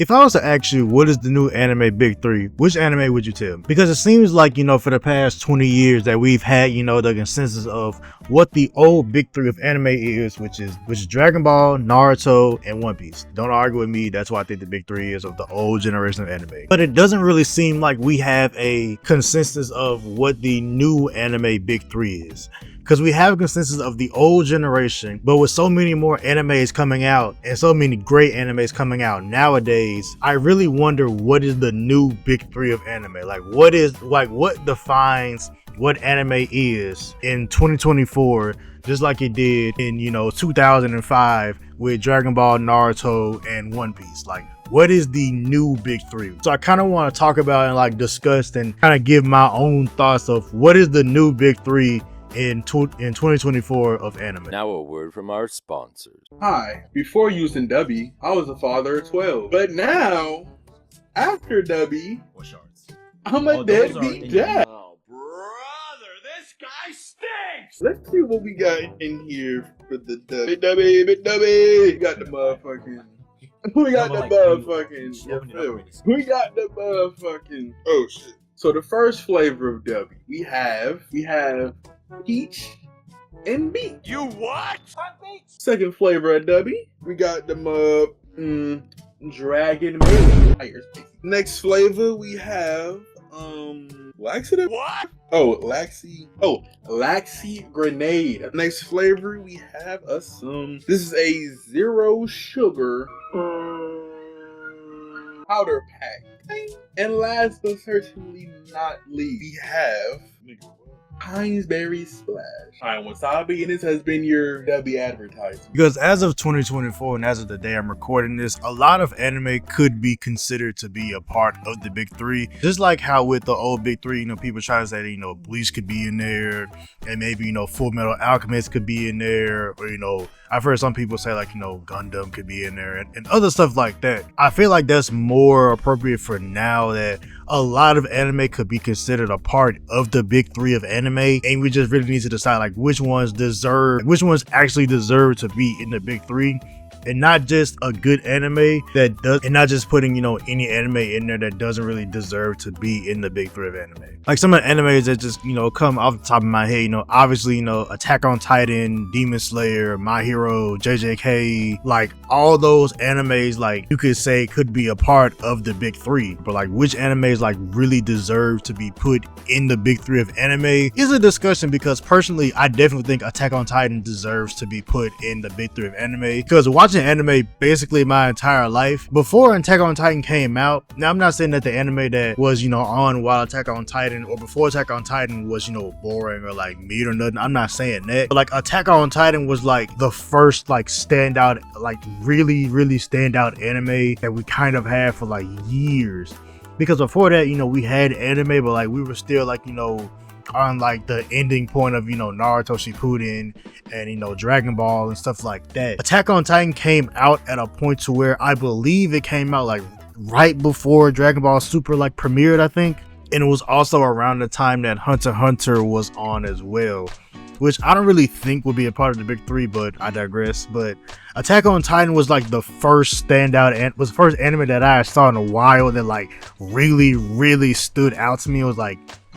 If I was to ask you what is the new anime big three, which anime would you tell me? Because it seems like, for the past 20 years that we've had, the consensus of what the old big three of anime is, which is Dragon Ball, Naruto, and One Piece. Don't argue with me, that's what I think the big three is of the old generation of anime. But it doesn't really seem like we have a consensus of what the new anime big three is. Because we have a consensus of the old generation, but with so many more animes coming out and so many great animes coming out nowadays, I really wonder what is the new big three of anime. What defines what anime is in 2024, just like it did in 2005 with Dragon Ball, Naruto, and One Piece. What is the new big three? So I kind of want to talk about and discuss and kind of give my own thoughts of what is the new big three in 2024 of anime. Now a word from our sponsors. Hi, before using Dubby, I was a father of 12. But now, after Dubby, I'm a deadbeat dad. Oh, brother, this guy stinks! Let's see what we got in here for the Dubby. Big Dubby. We got the motherfucking... We got the motherfucking... Oh, shit. So the first flavor of Dubby, we have peach and beet. You what? Second flavor of Dubby, we got the dragon mayo. Next flavor we have laxative. What? Laxy grenade. Next flavor we have this is a zero sugar powder pack. And last but certainly not least, we have Heinz Berry Splash. I'm Wasabi, and this has been your Dubby advertisement. Because as of 2024 and as of the day I'm recording this, a lot of anime could be considered to be a part of the big three. Just like how with the old big three, people try to say that, Bleach could be in there, and maybe, Full Metal Alchemist could be in there, or, I've heard some people say Gundam could be in there and other stuff like that. I feel like that's more appropriate for now, that a lot of anime could be considered a part of the big three of anime, and we just really need to decide which ones actually deserve to be in the big three, and not just a good anime and not just putting any anime in there that doesn't really deserve to be in the big three of anime. Some of the animes that just come off the top of my head, obviously Attack on Titan, Demon Slayer, My Hero, JJK, all those animes you could say could be a part of the big three, but which animes really deserve to be put in the big three of anime is a discussion, because personally I definitely think Attack on Titan deserves to be put in the big three of anime, because watching anime basically my entire life before Attack on Titan came out. Now I'm not saying that the anime that was on while Attack on Titan or before Attack on Titan was boring or mid or nothing. I'm not saying that, but Attack on Titan was the first standout really standout anime that we kind of had for years, because before that we had anime, but we were still on the ending point of Naruto Shippuden and Dragon Ball and stuff like that. Attack on Titan came out at a point to where I believe it came out right before Dragon Ball Super premiered, I think, and it was also around the time that Hunter x Hunter was on as well, which I don't really think would be a part of the big three, but I digress. But Attack on Titan was the first standout and was the first anime that I saw in a while that really stood out to me. It was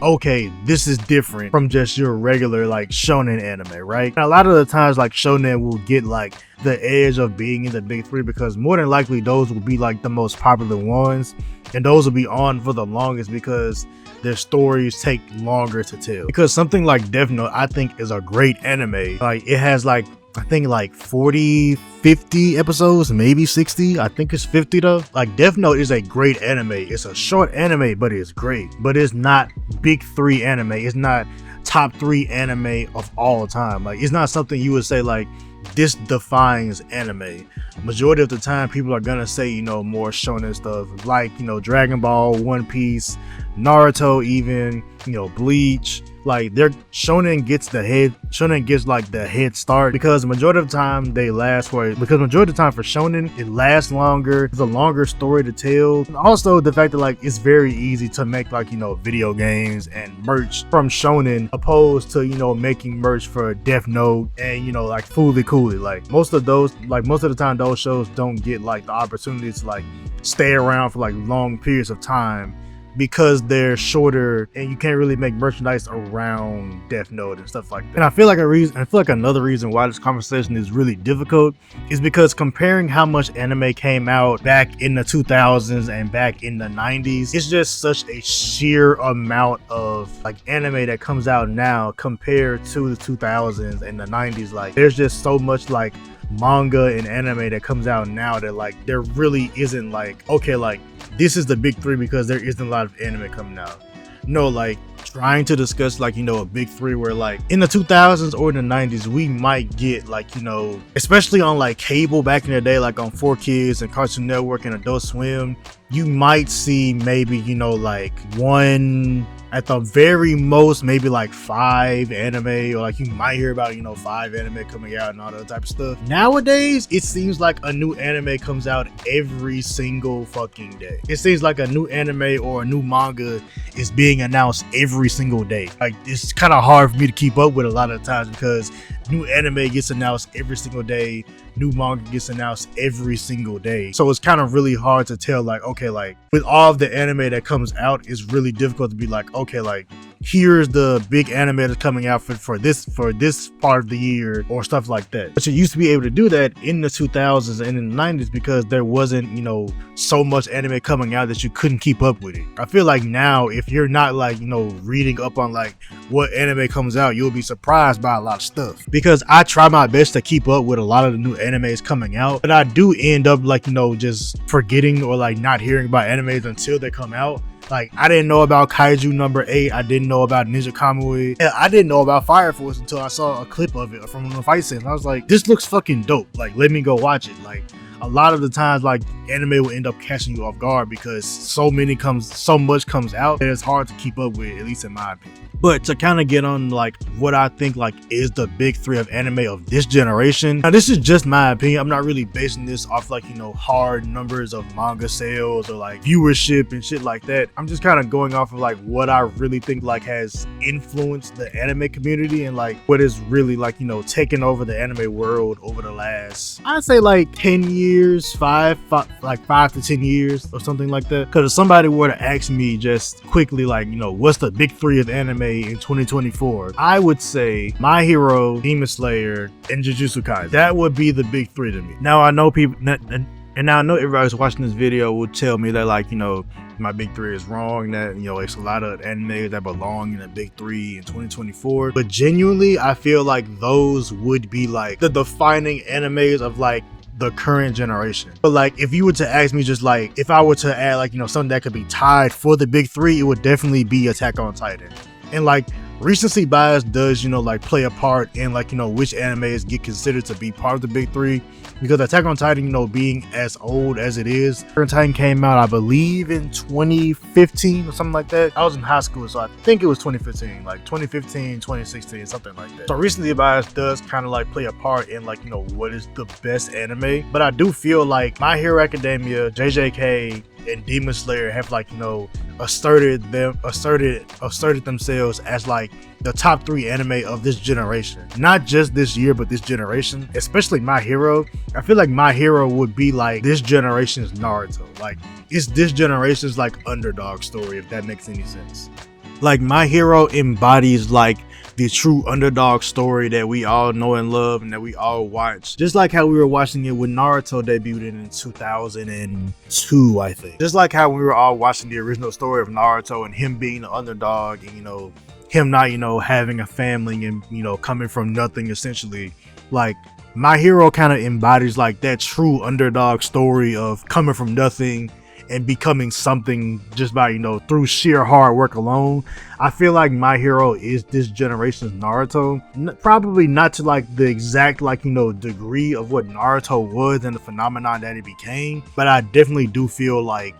okay, this is different from just your regular shonen anime, right? And a lot of the times shonen will get the edge of being in the big three, because more than likely those will be the most popular ones, and those will be on for the longest because their stories take longer to tell. Because something like Death Note, I think, is a great anime. It has I think 40, 50 episodes, maybe 60. I think it's 50 though. Death Note is a great anime. It's a short anime, but it's great. But it's not big three anime. It's not top 3 anime of all time. It's not something you would say this defines anime. Majority of the time people are gonna say more shonen stuff Dragon Ball, One Piece, Naruto, even, you know, Bleach. Like, their shonen gets like the head start because majority of the time they last for shonen, it lasts longer. It's a longer story to tell. And also the fact that like it's very easy to make like, you know, video games and merch from shonen opposed to, you know, making merch for Death Note and, you know, like Fooly Cooly. Like most of the time those shows don't get like the opportunity to like stay around for like long periods of time, because they're shorter and you can't really make merchandise around Death Note and stuff like that. And I feel like another reason why this conversation is really difficult is because comparing how much anime came out back in the 2000s and back in the 90s, it's just such a sheer amount of like anime that comes out now compared to the 2000s and the 90s. Like there's just so much like manga and anime that comes out now that like there really isn't like, okay, like this is the big three because there isn't a lot of anime coming out. No, like trying to discuss like, you know, a big three where like in the 2000s or the 90s we might get like, you know, especially on like cable back in the day, like on 4Kids and Cartoon Network and Adult Swim, you might see maybe, you know, like one, at the very most, maybe like 5 anime, or like you might hear about, you know, 5 anime coming out and all that type of stuff. Nowadays, it seems like a new anime comes out every single fucking day. It seems like a new anime or a new manga is being announced every single day. Like it's kind of hard for me to keep up with a lot of times because new anime gets announced every single day, new manga gets announced every single day. So it's kind of really hard to tell like, okay, like with all of the anime that comes out, it's really difficult to be like, okay, like here's the big anime that's coming out for this part of the year or stuff like that. But you used to be able to do that in the 2000s and in the 90s because there wasn't, you know, so much anime coming out that you couldn't keep up with it. I feel like now if you're not like, you know, reading up on like what anime comes out, you'll be surprised by a lot of stuff, because I try my best to keep up with a lot of the new animes coming out, but I do end up like, you know, just forgetting or like not hearing about animes until they come out. Like I didn't know about Kaiju number 8. I didn't know about Ninja Kamui. I didn't know about Fire Force until I saw a clip of it from the fight scene. I was like, this looks fucking dope. Like, let me go watch it. Like a lot of the times, like anime will end up catching you off guard because so much comes out that it's hard to keep up with, at least in my opinion. But to kind of get on like what I think like is the big three of anime of this generation. Now this is just my opinion. I'm not really basing this off like, you know, hard numbers of manga sales or like viewership and shit like that. I'm just kind of going off of like what I really think like has influenced the anime community and like what is really like, you know, taken over the anime world over the last, I'd say like 10 years, 5 to 10 years or something like that. Because if somebody were to ask me just quickly like, you know, what's the big three of anime in 2024, I would say My Hero, Demon Slayer, and Jujutsu Kaisen. That would be the big three to me. Now I know people, and now I know everybody who's watching this video will tell me that like, you know, my big three is wrong, that, you know, it's a lot of anime that belong in the big three in 2024. But genuinely, I feel like those would be like the defining animes of like the current generation. But like if you were to ask me just like if I were to add like, you know, something that could be tied for the big three, it would definitely be Attack on Titan. And like recency bias does, you know, like play a part in like, you know, which animes get considered to be part of the big three, because Attack on Titan, you know, being as old as it is, Attack on Titan came out I believe in 2015 or something like that. I was in high school, so I think it was 2015, like 2015, 2016, something like that. So recency bias does kind of like play a part in like, you know, what is the best anime. But I do feel like My Hero Academia, JJK, and Demon Slayer have like, you know, asserted themselves as like the top 3 anime of this generation. Not just this year, but this generation, especially My Hero. I feel like My Hero would be like this generation's Naruto. Like it's this generation's like underdog story, if that makes any sense. Like My Hero embodies like the true underdog story that we all know and love and that we all watch. Just like how we were watching it when Naruto debuted in 2002, I think. Just like how we were all watching the original story of Naruto and him being the underdog and, you know, him not, you know, having a family and, you know, coming from nothing essentially. Like My Hero kind of embodies like that true underdog story of coming from nothing and becoming something just by, you know, through sheer hard work alone. I feel like My Hero is this generation's Naruto. Probably not to like the exact, like, you know, degree of what Naruto was and the phenomenon that it became, but I definitely do feel like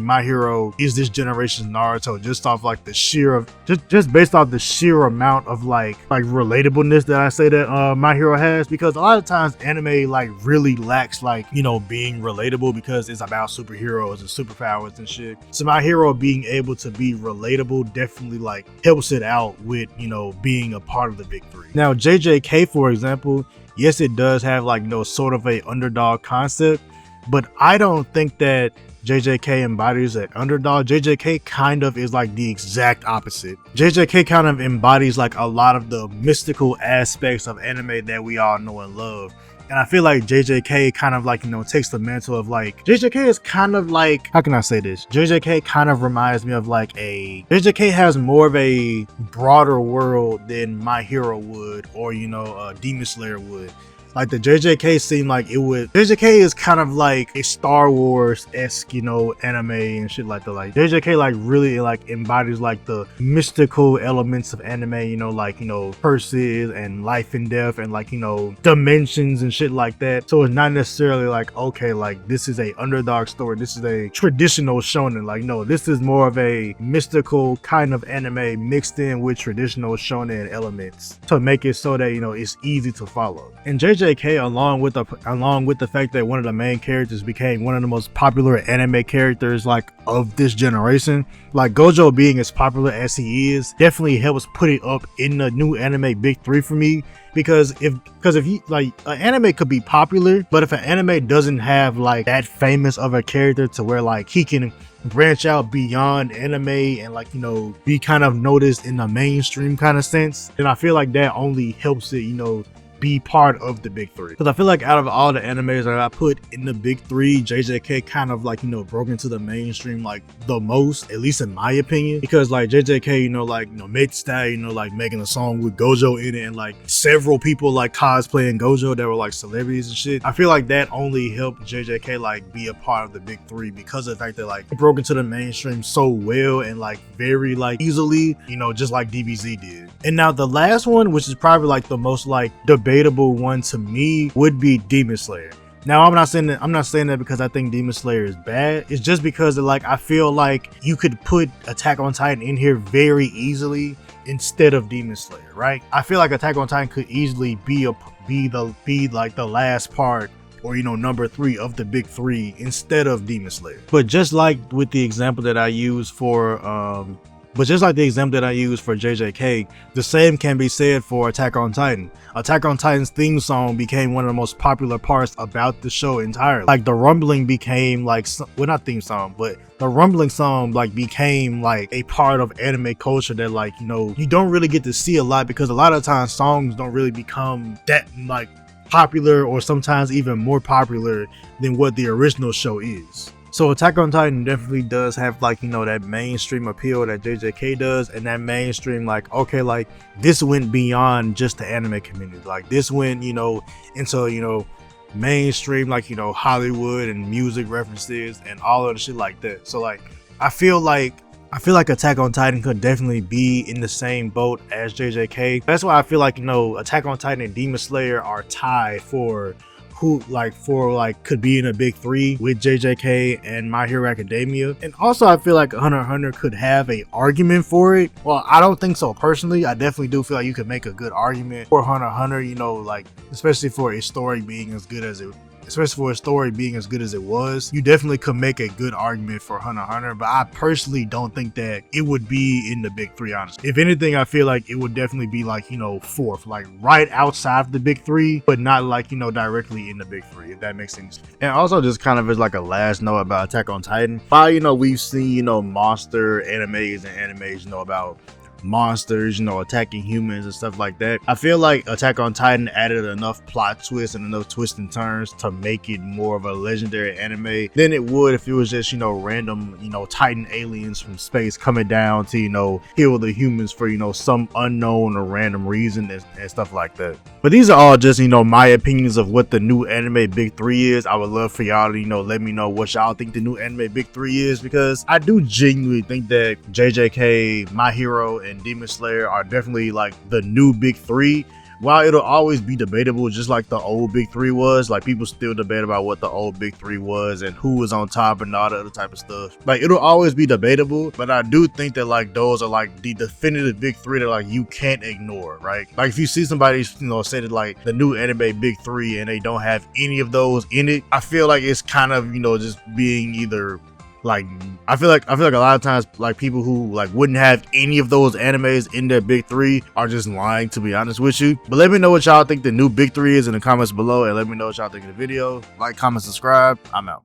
My Hero is this generation's Naruto, just off like the sheer of just based off the sheer amount of like relatableness that I say that My Hero has, because a lot of times anime like really lacks like, you know, being relatable because it's about superheroes and superpowers and shit. So My Hero being able to be relatable definitely like helps it out with, you know, being a part of the big three. Now JJK, for example, yes, it does have like, you know, sort of a underdog concept, but I don't think that JJK embodies an underdog. JJK kind of is like the exact opposite. JJK kind of embodies like a lot of the mystical aspects of anime that we all know and love. And I feel like JJK kind of like, you know, takes the mantle of like, JJK is kind of like, how can I say this? JJK kind of reminds me of like JJK has more of a broader world than My Hero would, or, you know, Demon Slayer would. Like the JJK seemed like it would. JJK is kind of like a Star Wars-esque, you know, anime and shit like that. Like JJK like really like embodies like the mystical elements of anime, you know, like, you know, curses and life and death and like, you know, dimensions and shit like that. So it's not necessarily like, okay, like this is a underdog story, this is a traditional shonen. Like, no, this is more of a mystical kind of anime mixed in with traditional shonen elements to make it so that, you know, it's easy to follow. And JJK, along with the fact that one of the main characters became one of the most popular anime characters like of this generation, like Gojo being as popular as he is definitely helps put it up in the new anime big three for me. Because if you like, an anime could be popular, but if an anime doesn't have like that famous of a character to where like he can branch out beyond anime and like, you know, be kind of noticed in the mainstream kind of sense, then I feel like that only helps it, you know, be part of the big three. Because I feel like out of all the animes that I put in the big three, JJK kind of like, you know, broke into the mainstream like the most, at least in my opinion. Because like JJK, you know, like, you know, made style, you know, like making a song with Gojo in it, and like several people like cosplaying Gojo that were like celebrities and shit. I feel like that only helped JJK like be a part of the big three because of the fact that like it broke into the mainstream so well and like very like easily, you know, just like DBZ did. And now the last one, which is probably like the most like debatable one to me, would be Demon Slayer. Now I'm not saying that because I think Demon Slayer is bad. It's just because like I feel like you could put Attack on Titan in here very easily instead of Demon Slayer, right? I feel like Attack on Titan could easily be like the last part, or, you know, number 3 of the big three instead of Demon Slayer. But just like with the example that I use for JJK, the same can be said for Attack on Titan. Attack on Titan's theme song became one of the most popular parts about the show entirely. Like the rumbling became like, well, not theme song, but the rumbling song like became like a part of anime culture that, like, you know, you don't really get to see a lot, because a lot of times songs don't really become that like popular, or sometimes even more popular than what the original show is. So Attack on Titan definitely does have like, you know, that mainstream appeal that JJK does, and that mainstream like, okay, like this went beyond just the anime community. Like this went, you know, into, you know, mainstream, like, you know, Hollywood and music references and all of the shit like that. So like I feel like Attack on Titan could definitely be in the same boat as JJK. That's why I feel like, you know, Attack on Titan and Demon Slayer are tied for who could be in a big three with JJK and My Hero Academia. And also I feel like Hunter x Hunter could have a argument for it. Well, I don't think so personally. I definitely do feel like you could make a good argument for Hunter x Hunter, you know, like especially for a story being as good as it was. You definitely could make a good argument for Hunter x Hunter, but I personally don't think that it would be in the big three, honestly. If anything, I feel like it would definitely be like, you know, 4th, like right outside of the big three, but not like, you know, directly in the big three, if that makes sense. And also just kind of as like a last note about Attack on Titan, while, you know, we've seen, you know, monster animes and animes, you know, about monsters, you know, attacking humans and stuff like that. I feel like Attack on Titan added enough plot twists and enough twists and turns to make it more of a legendary anime than it would if it was just, you know, random, you know, Titan aliens from space coming down to, you know, kill the humans for, you know, some unknown or random reason and stuff like that. But these are all just, you know, my opinions of what the new anime Big 3 is. I would love for y'all to, you know, let me know what y'all think the new anime Big 3 is, because I do genuinely think that JJK, My Hero, and Demon Slayer are definitely like the new Big 3. While it'll always be debatable, just like the old Big 3 was, like people still debate about what the old Big 3 was and who was on top and all the other type of stuff. Like it'll always be debatable, but I do think that like those are like the definitive Big 3 that like you can't ignore, right? Like if you see somebody, you know, say that like the new anime Big 3 and they don't have any of those in it, I feel like it's kind of, you know, just being either like, I feel like a lot of times like people who like wouldn't have any of those animes in their Big 3 are just lying, to be honest with you. But let me know what y'all think the new Big 3 is in the comments below, and let me know what y'all think of the video. Like, comment, subscribe. I'm out.